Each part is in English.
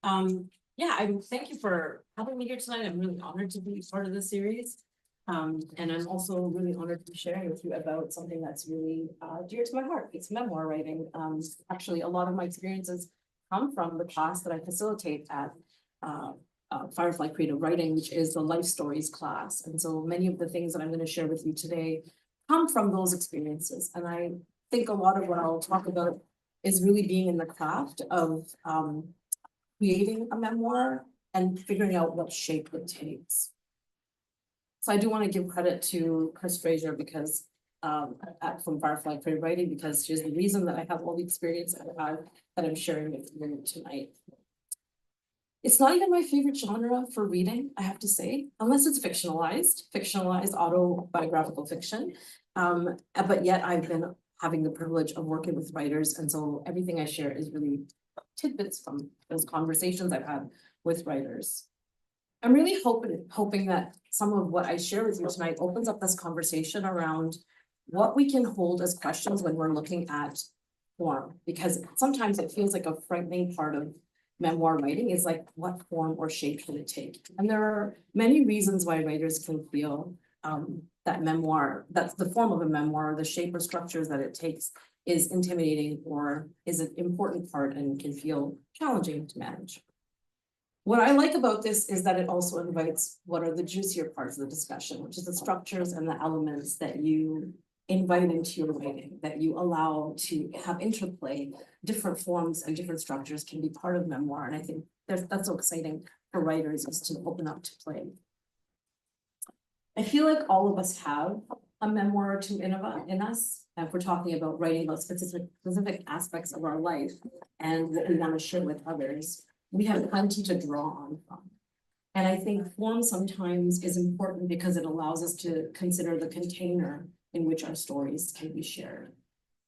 Yeah, thank you for having me here tonight. I'm really honored to be part of the series. And I'm also really honored to be sharing with you about something that's really dear to my heart. It's memoir writing. Actually, a lot of my experiences come from the class that I facilitate at Firefly Creative Writing, which is the life stories class. And so many of the things that I'm going to share with you today come from those experiences. And I think a lot of what I'll talk about is really being in the craft of creating a memoir and figuring out what shape it takes. So I do want to give credit to Chris Fraser because from Firefly Creative Writing, because she's the reason that I have all the experience that I'm sharing with you tonight. It's not even my favorite genre for reading, I have to say, unless it's fictionalized autobiographical fiction. But yet I've been having the privilege of working with writers, and so everything I share is really tidbits from those conversations I've had with writers. I'm really hoping that some of what I share with you tonight opens up this conversation around what we can hold as questions when we're looking at form, because sometimes it feels like a frightening part of memoir writing is like, what form or shape should it take? And there are many reasons why writers can feel that's the form of a memoir, the shape or structures that it takes is intimidating or is an important part and can feel challenging to manage. What I like about this is that it also invites what are the juicier parts of the discussion, which is the structures and the elements that you invite into your writing, that you allow to have interplay. Different forms and different structures can be part of memoir. And I think that's so exciting for writers, is to open up to play. I feel like all of us have a memoir or two in us. If we're talking about writing about specific aspects of our life and what we want to share with others, we have plenty to draw on from. And I think form sometimes is important because it allows us to consider the container in which our stories can be shared.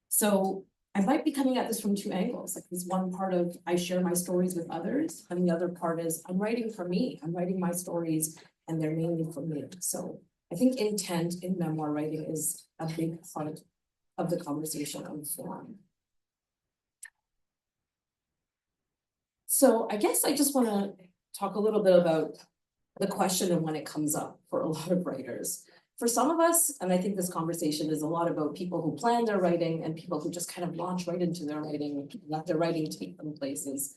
So I might be coming at this from two angles. Like, this one part of I share my stories with others, and the other part is I'm writing for me. I'm writing my stories and they're mainly for me. So I think intent in memoir writing is a big part of the conversation on form. So I guess I just want to talk a little bit about the question of when it comes up for a lot of writers. For some of us, and I think this conversation is a lot about people who plan their writing and people who just kind of launch right into their writing and let their writing take them places.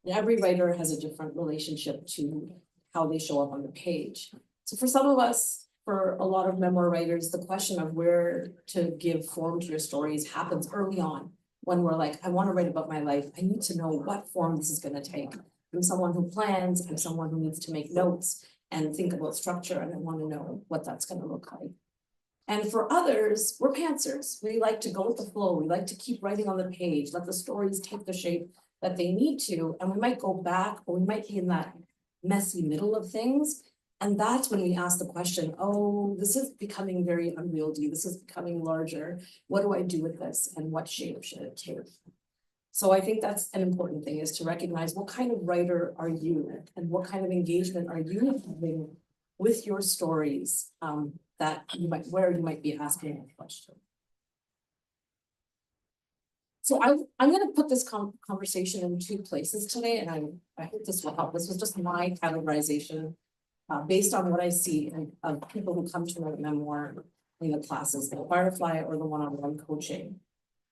And every writer has a different relationship to how they show up on the page. So for some of us, for a lot of memoir writers, the question of where to give form to your stories happens early on, when we're like, I want to write about my life. I need to know what form this is going to take. I'm someone who plans, I'm someone who needs to make notes and think about structure, and I want to know what that's going to look like. And for others, we're pantsers. We like to go with the flow. We like to keep writing on the page, let the stories take the shape that they need to, and we might go back, or we might be in that messy middle of things. And that's when we ask the question, oh, this is becoming very unwieldy. This is becoming larger. What do I do with this? And what shape should it take? So I think that's an important thing, is to recognize what kind of writer are you and what kind of engagement are you having with your stories, where you might be asking a question. So I'm going to put this conversation in two places today, and I hope this will help. This was just my categorization based on what I see of people who come to my memoir in the classes, the Firefly or the one-on-one coaching.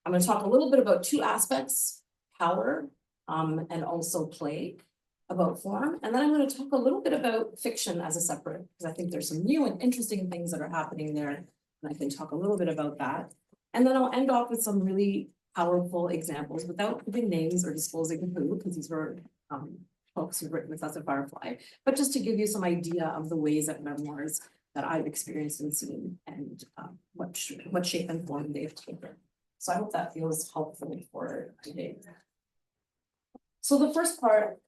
I'm going to talk a little bit about two aspects, power and also play, about form. And then I'm going to talk a little bit about fiction as a separate, because I think there's some new and interesting things that are happening there. And I can talk a little bit about that. And then I'll end off with some really powerful examples without giving names or disclosing who, because these were folks who've written with us at Firefly, but just to give you some idea of the ways that memoirs that I've experienced and seen, and what shape and form they've taken. So I hope that feels helpful for today. So the first part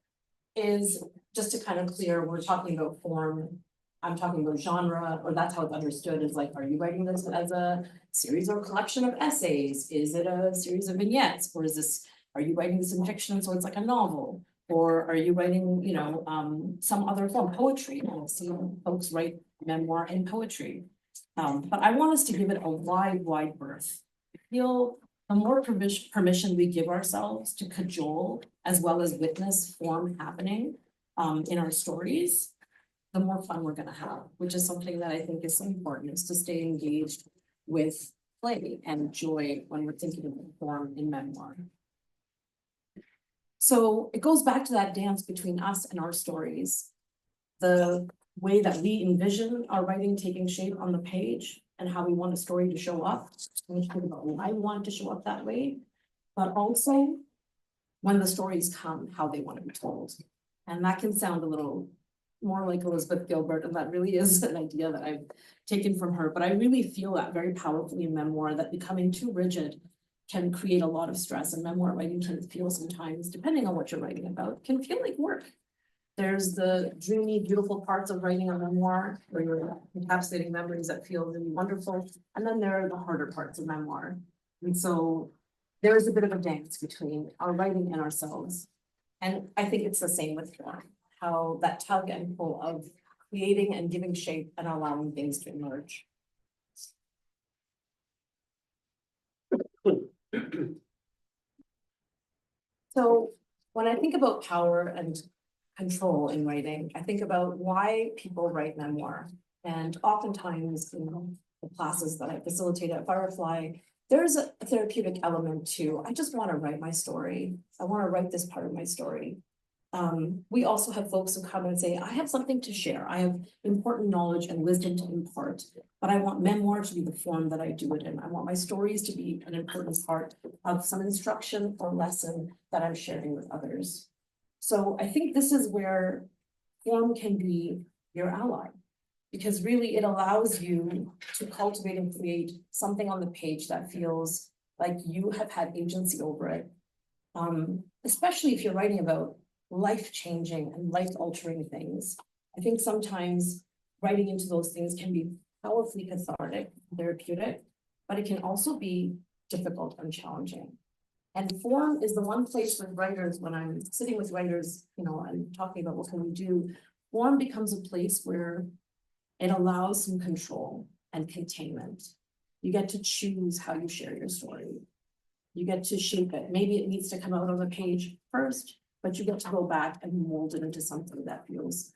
is just to kind of clear, we're talking about form. I'm talking about genre, or that's how it's understood, is like, are you writing this as a series or collection of essays? Is it a series of vignettes? Or are you writing this in fiction, so it's like a novel? Or are you writing, some other form, poetry? I've seen folks write memoir in poetry. But I want us to give it a wide berth. I feel the more permission we give ourselves to cajole as well as witness form happening in our stories, the more fun we're gonna have, which is something that I think is so important, is to stay engaged with play and joy when we're thinking of form in memoir. So it goes back to that dance between us and our stories. The way that we envision our writing taking shape on the page and how we want a story to show up. And we think about why we want it to show up that way, but also when the stories come, how they want to be told. And that can sound a little more like Elizabeth Gilbert, and that really is an idea that I've taken from her, but I really feel that very powerfully in memoir, that becoming too rigid can create a lot of stress, and memoir writing can feel sometimes, depending on what you're writing about, can feel like work. There's the dreamy, beautiful parts of writing a memoir where you're encapsulating memories that feel really wonderful, and then there are the harder parts of memoir. And so there is a bit of a dance between our writing and ourselves. And I think it's the same with form, how that tug and pull of creating and giving shape and allowing things to emerge. So when I think about power and control in writing, I think about why people write memoir. And oftentimes, the classes that I facilitate at Firefly, there's a therapeutic element to, I just want to write my story. I want to write this part of my story. We also have folks who come and say, I have something to share. I have important knowledge and wisdom to impart, but I want memoir to be the form that I do it in. I want my stories to be an important part of some instruction or lesson that I'm sharing with others. So I think this is where form can be your ally, because really it allows you to cultivate and create something on the page that feels like you have had agency over it. Especially if you're writing about life-changing and life-altering things. I think sometimes writing into those things can be powerfully cathartic, therapeutic, but it can also be difficult and challenging. And form is the one place with writers, when I'm sitting with writers, and talking about what can we do, form becomes a place where it allows some control and containment. You get to choose how you share your story. You get to shape it. Maybe it needs to come out on the page first, but you get to go back and mold it into something that feels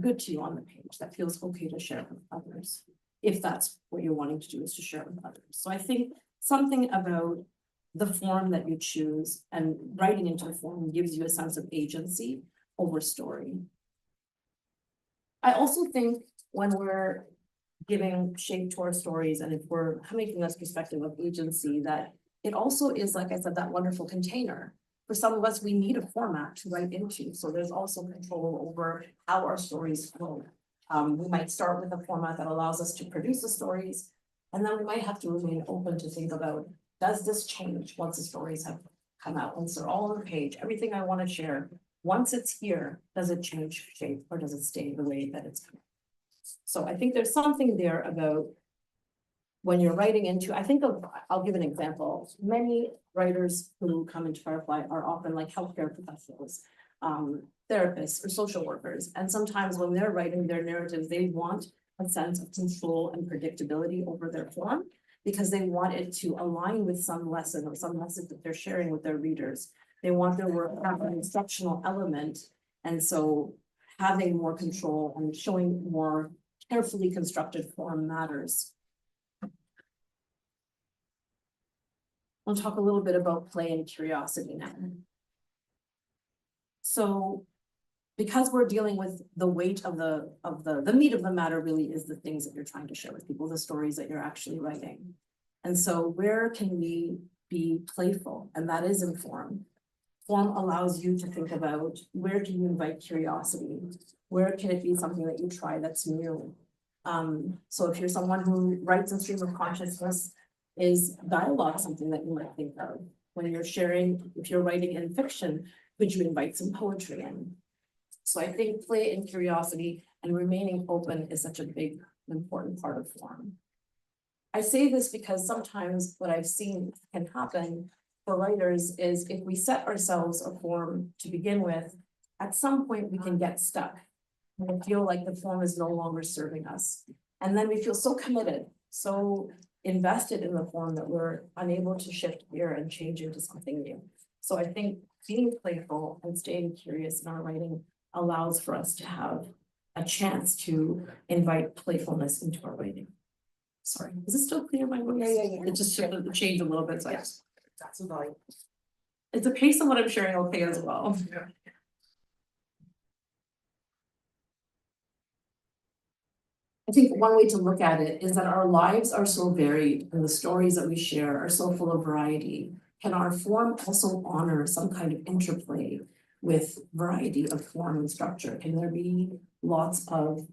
good to you on the page, that feels okay to share with others, if that's what you're wanting to do, is to share with others. So I think something about the form that you choose and writing into the form gives you a sense of agency over story. I also think when we're giving shape to our stories, and if we're coming from this perspective of agency, that it also is, like I said, that wonderful container. For some of us, we need a format to write into, so there's also control over how our stories flow. We might start with a format that allows us to produce the stories, and then we might have to remain open to think about, does this change once the stories have come out, once they're all on the page, everything I want to share, once it's here, does it change shape or does it stay the way that it's coming? So I think there's something there about when you're writing into, I'll give an example. Many writers who come into Firefly are often like healthcare professionals, therapists or social workers. And sometimes when they're writing their narratives, they want a sense of control and predictability over their form, because they want it to align with some lesson or some message that they're sharing with their readers. They want their work to have an instructional element. And so having more control and showing more carefully constructed form matters. I'll talk a little bit about play and curiosity now. So because we're dealing with the weight of the meat of the matter really is the things that you're trying to share with people, the stories that you're actually writing. And so where can we be playful? And that is in form. Form allows you to think about, where do you invite curiosity? Where can it be something that you try that's new? So if you're someone who writes in stream of consciousness, is dialogue something that you might think of? When you're sharing, if you're writing in fiction, could you invite some poetry in? So I think play and curiosity and remaining open is such a big, important part of form. I say this because sometimes what I've seen can happen for writers is, if we set ourselves a form to begin with, at some point we can get stuck and feel like the form is no longer serving us. And then we feel so committed, so invested in the form, that we're unable to shift gear and change into something new. So I think being playful and staying curious in our writing allows for us to have a chance to invite playfulness into our writing. Sorry, is it still clear, my voice? Yeah. It just shifted the change a little bit, so Yes. That's about. it's a pace of what I'm sharing okay as well. I think one way to look at it is that our lives are so varied and the stories that we share are so full of variety. Can our form also honor some kind of interplay with variety of form and structure? Can there be lots of,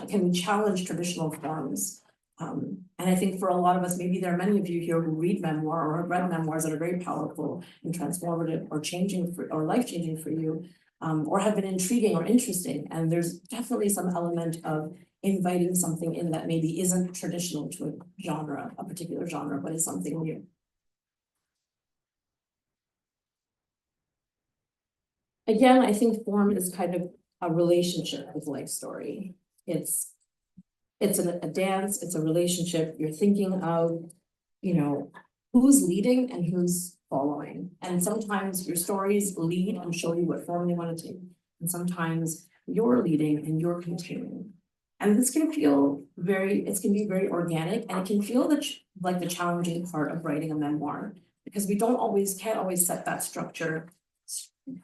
can we challenge traditional forms? And I think for a lot of us, maybe there are many of you here who read memoir or have read memoirs that are very powerful and transformative or changing for, or life-changing for you, or have been intriguing or interesting. And there's definitely some element of inviting something in that maybe isn't traditional to a genre, a particular genre, but is something new. Again, I think form is kind of a relationship with life story. It's a dance, it's a relationship. You're thinking of, you know, who's leading and who's following. And sometimes your stories lead and show you what form they want to take. And sometimes you're leading and you're continuing. And this can feel it can be very organic, and it can feel like the challenging part of writing a memoir, because we can't always set that structure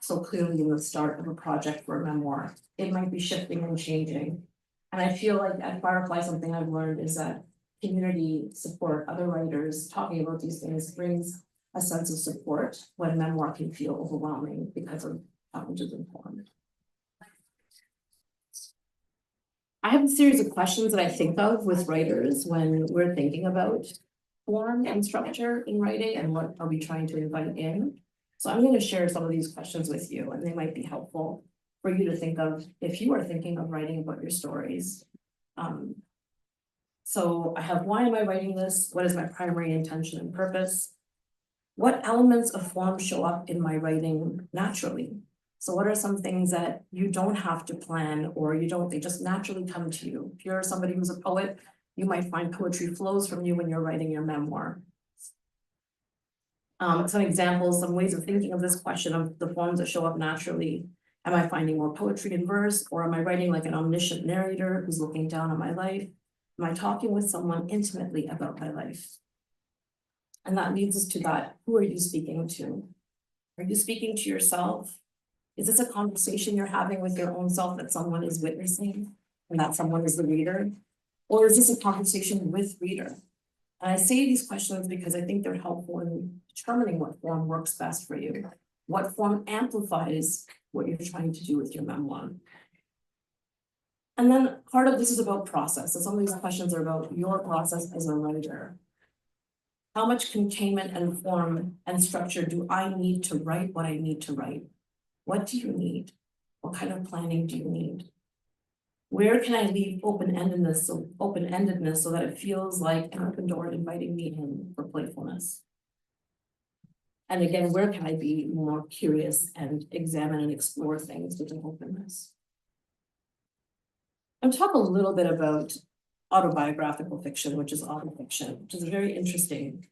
so clearly in the start of a project for a memoir. It might be shifting and changing. And I feel like at Firefly, something I've learned is that community support, other writers talking about these things brings a sense of support when memoir can feel overwhelming because of challenges in form. I have a series of questions that I think of with writers when we're thinking about form and structure in writing and what are we trying to invite in. So I'm going to share some of these questions with you, and they might be helpful for you to think of if you are thinking of writing about your stories. So I have, why am I writing this? What is my primary intention and purpose? What elements of form show up in my writing naturally? So what are some things that you don't have to plan, or they just naturally come to you? If you're somebody who's a poet, you might find poetry flows from you when you're writing your memoir. Some examples, some ways of thinking of this question of the forms that show up naturally. Am I finding more poetry in verse, or am I writing like an omniscient narrator who's looking down on my life? Am I talking with someone intimately about my life? And that leads us to that. Who are you speaking to? Are you speaking to yourself? Is this a conversation you're having with your own self that someone is witnessing and that someone is the reader? Or is this a conversation with reader? And I say these questions because I think they're helpful in determining what form works best for you. What form amplifies what you're trying to do with your memoir? And then part of this is about process. So some of these questions are about your process as a writer. How much containment and form and structure do I need to write what I need to write? What do you need? What kind of planning do you need? Where can I leave open-endedness so that it feels like an open door inviting me in for playfulness? And again, where can I be more curious and examine and explore things with an openness? I'll talk a little bit about autobiographical fiction, which is autofiction, which is very interesting.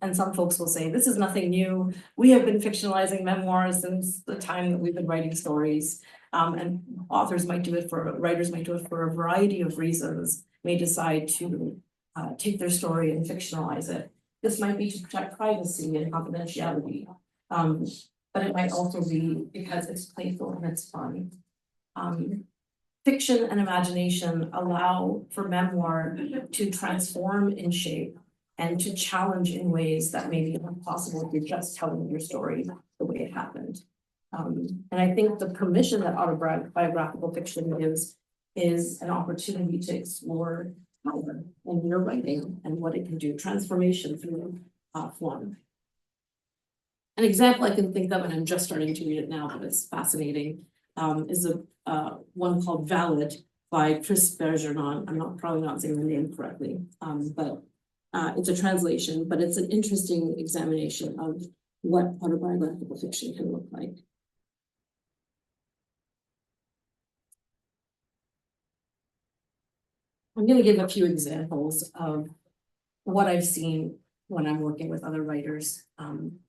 And some folks will say, this is nothing new. We have been fictionalizing memoirs since the time that we've been writing stories. And writers might do it for a variety of reasons, may decide to take their story and fictionalize it. This might be to protect privacy and confidentiality. But it might also be because it's playful and it's fun. Fiction and imagination allow for memoir to transform in shape and to challenge in ways that may be impossible if you're just telling your story the way it happened. And I think the permission that autobiographical fiction gives is an opportunity to explore power in your writing and what it can do, transformation through form. An example I can think of, and I'm just starting to read it now, but it's fascinating, is one called Valid by Chris Bergeron. I'm probably not saying the name correctly, but it's a translation, but it's an interesting examination of what autobiographical fiction can look like. I'm going to give a few examples of what I've seen when I'm working with other writers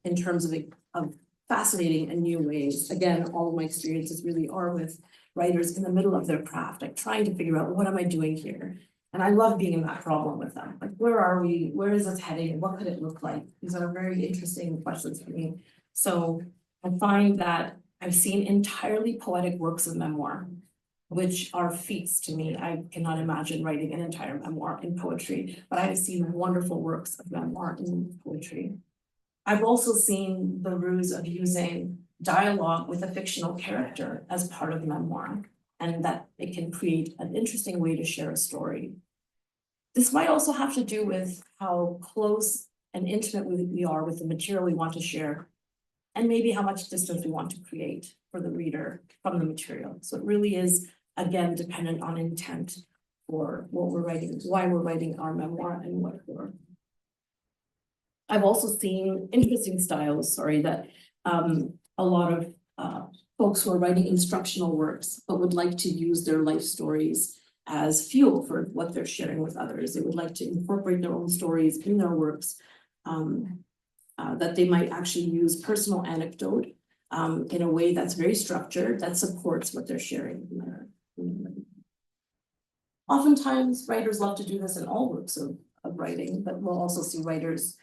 in terms of of fascinating and new ways. Again, all of my experiences really are with writers in the middle of their craft, like trying to figure out what am I doing here? And I love being in that problem with them. Like, where are we? Where is this heading? What could it look like? These are very interesting questions for me. So I find that I've seen entirely poetic works of memoir, which are feats to me. I cannot imagine writing an entire memoir in poetry, but I've seen wonderful works of memoir in poetry. I've also seen the ruse of using dialogue with a fictional character as part of memoir, and that it can create an interesting way to share a story. This might also have to do with how close and intimate we are with the material we want to share, and maybe how much distance we want to create for the reader from the material. So it really is, again, dependent on intent for what we're writing, why we're writing our memoir, and what for. I've also seen interesting styles, that a lot of folks who are writing instructional works, but would like to use their life stories as fuel for what they're sharing with others. They would like to incorporate their own stories in their works, that they might actually use personal anecdote in a way that's very structured, that supports what they're sharing. Oftentimes, writers love to do this in all works of writing, but we'll also see writers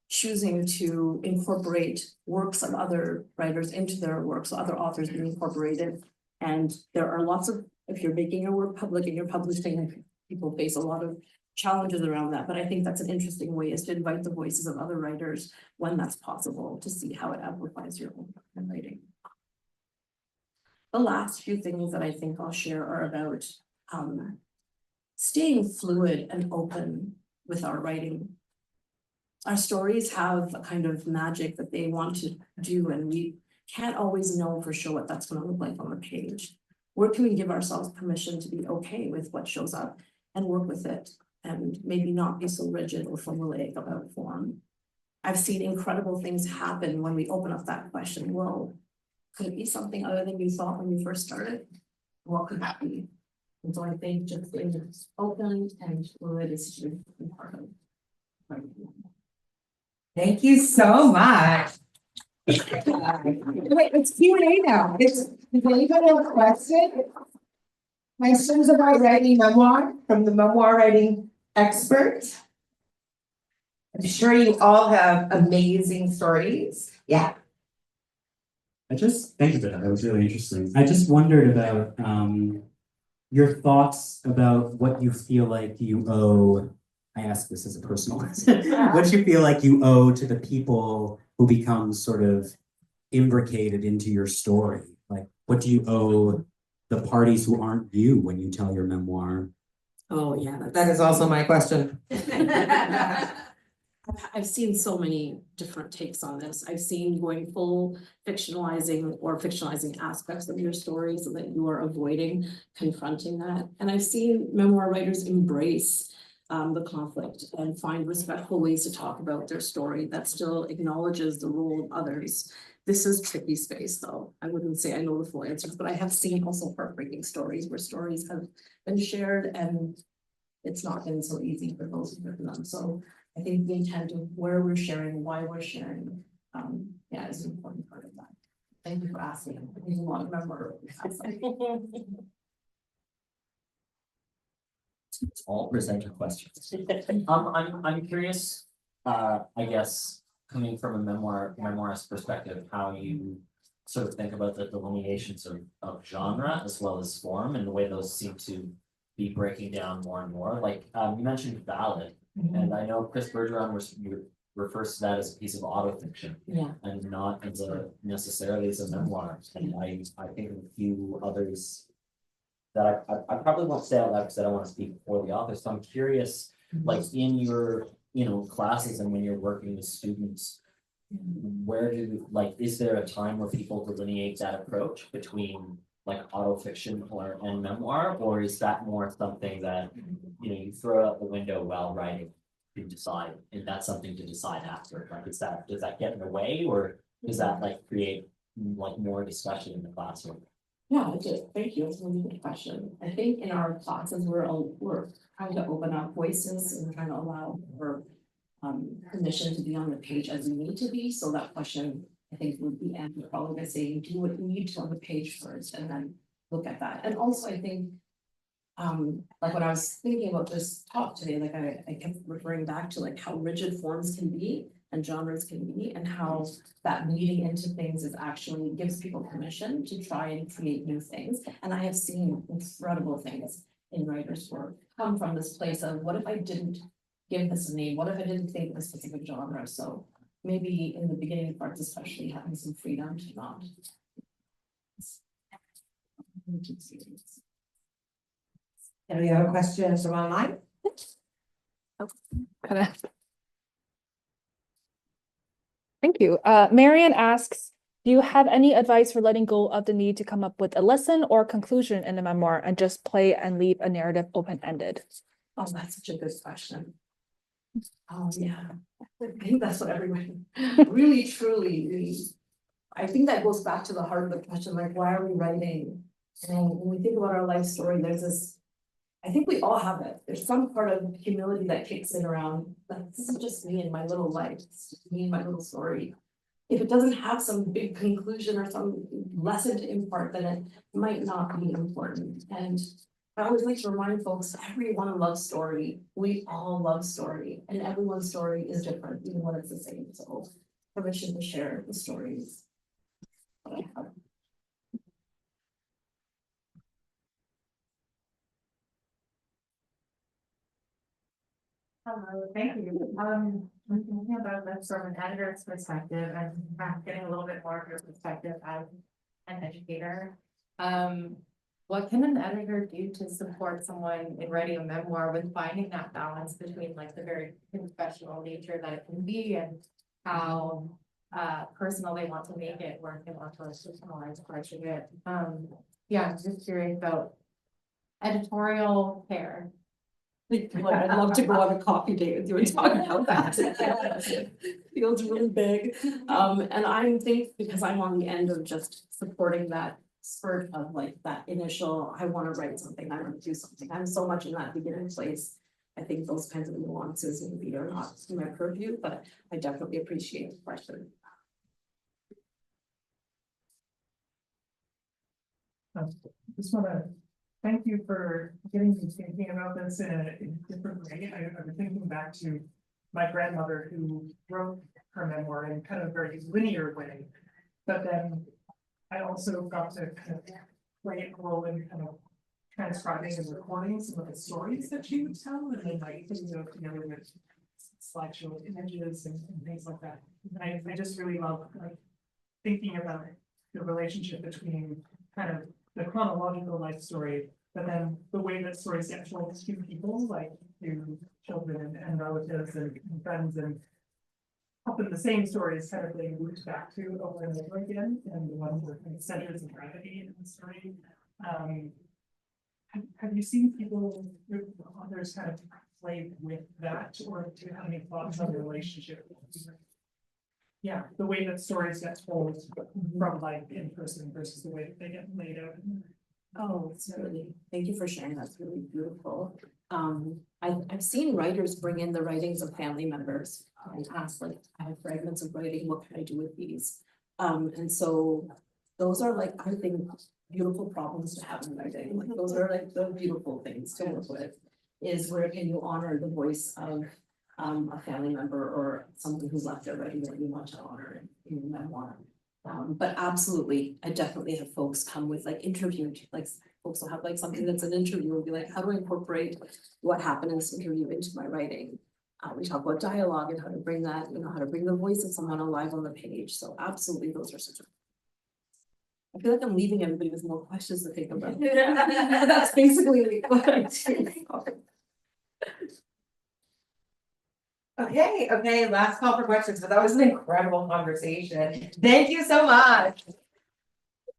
choosing to incorporate works of other writers into their works, so other authors being incorporated. And there are lots of, if you're making your work public and you're publishing, people face a lot of challenges around that. But I think that's an interesting way, is to invite the voices of other writers when that's possible, to see how it amplifies your own writing. The last few things that I think I'll share are about staying fluid and open with our writing. Our stories have a kind of magic that they want to do, and we can't always know for sure what that's going to look like on the page. Where can we give ourselves permission to be okay with what shows up and work with it, and maybe not be so rigid or formulaic about form? I've seen incredible things happen when we open up that question. Well, could it be something other than you thought when you first started? What could that be? And so I think just being open and fluid is really important. Thank you so much. Wait, it's Q&A now. Does anybody have a question? Questions about writing memoir from the memoir writing expert? I'm sure you all have amazing stories. Yeah. Thank you for that. That was really interesting. I just wondered about your thoughts about what you feel like you owe. I ask this as a personal question. What you feel like you owe to the people who become sort of imbricated into your story? Like, what do you owe the parties who aren't you when you tell your memoir? Oh, yeah. That is also my question. I've seen so many different takes on this. I've seen going full fictionalizing or fictionalizing aspects of your story so that you are avoiding confronting that. And I've seen memoir writers embrace the conflict and find respectful ways to talk about their story that still acknowledges the role of others. This is tricky space, though. I wouldn't say I know the full answers, but I have seen also heartbreaking stories where stories have been shared and it's not been so easy for those who've written them. So I think the intent of where we're sharing, why we're sharing, is an important part of that. Thank you for asking. There's a lot of memoir. All presenter questions. I'm curious, I guess, coming from a memoirist perspective, how you sort of think about the delineations of genre as well as form, and the way those seem to be breaking down more and more. Like you mentioned ballad, and I know Chris Bergeron refers to that as a piece of autofiction, and not as necessarily as a memoir. And I think of a few others that I probably won't say out loud because I don't want to speak for the author. So I'm curious, like in your classes and when you're working with students, where is there a time where people delineate that approach between like autofiction and memoir, or is that more something that you throw out the window while writing to decide, and that's something to decide after? Like, does that get in the way, or does that like create like more discussion in the classroom? Yeah, it did. Thank you. It's a really good question. I think in our classes, we're trying to open up voices and trying to allow for permission to be on the page as we need to be. So that question I think would be end, we're probably gonna say, do what you need to on the page first and then look at that. And also I think, like when I was thinking about this talk today, like I kept referring back to like how rigid forms can be and genres can be, and how that leading into things is actually gives people permission to try and create new things. And I have seen incredible things in writers' work come from this place of, what if I didn't give this a name? What if I didn't think of a specific genre? So maybe in the beginning parts, especially having some freedom to not. Any other questions from online? Thank you. Marian asks, do you have any advice for letting go of the need to come up with a lesson or conclusion in the memoir and just play and leave a narrative open-ended? Oh, that's such a good question. Oh, yeah, I think that's what everyone really truly needs. I think that goes back to the heart of the question, like, why are we writing? And when we think about our life story, there's this, I think we all have it. There's some part of humility that kicks in around, like, this is just me and my little life, it's just me and my little story. If it doesn't have some big conclusion or some lesson to impart, then it might not be important. And I always like to remind folks, everyone loves story. We all love story, and everyone's story is different, even when it's the same. So permission to share the stories that I have. Hello, thank you. I'm thinking about this from an editor's perspective and perhaps getting a little bit more of your perspective as an educator. What can an editor do to support someone in writing a memoir with finding that balance between like the very professional nature that it can be and how personal they want to make it, or they want to personalize approach it. Yeah, I'm just curious about editorial care. Like, I'd love to go on a coffee date with you and talk about that. Feels really big. And I think because I'm on the end of just supporting that spurt of like that initial, I want to write something, I want to do something. I'm so much in that beginning place. I think those kinds of nuances maybe are not in my purview, but I definitely appreciate the question. Just want to thank you for getting me thinking about this in a different way. I've been thinking back to my grandmother who wrote her memoir in kind of a very linear way. But then I also got to kind of play a role in kind of transcribing and recording some of the stories that she would tell, and then like putting them together with slideshow images and things like that. And I just really love like thinking about the relationship between kind of the chronological life story, but then the way that stories get told to people, like to children and relatives and friends, and often the same story is kind of being looped back to over and over again, and the ones that kind of centers of gravity in the story. Have you seen people, others kind of play with that, or do you have any thoughts on the relationship? Yeah, the way that stories get told from like in person versus the way that they get laid out. Oh, it's really, thank you for sharing, that's really beautiful. I've seen writers bring in the writings of family members and ask like, I have fragments of writing, what can I do with these? And so those are like, I think, beautiful problems to have in writing, like those are like the beautiful things to work with, is where can you honor the voice of a family member or someone who's left their writing that you want to honor in your memoir. But absolutely, I definitely have folks come with like interview, like folks will have like something that's an interview and be like, how do I incorporate what happened in this interview into my writing? We talk about dialogue and how to bring that, you know, how to bring the voice of someone alive on the page. So absolutely, those are such a. I feel like I'm leaving everybody with more questions to think about. That's basically what I do. Okay, last call for questions, but that was an incredible conversation. Thank you so much.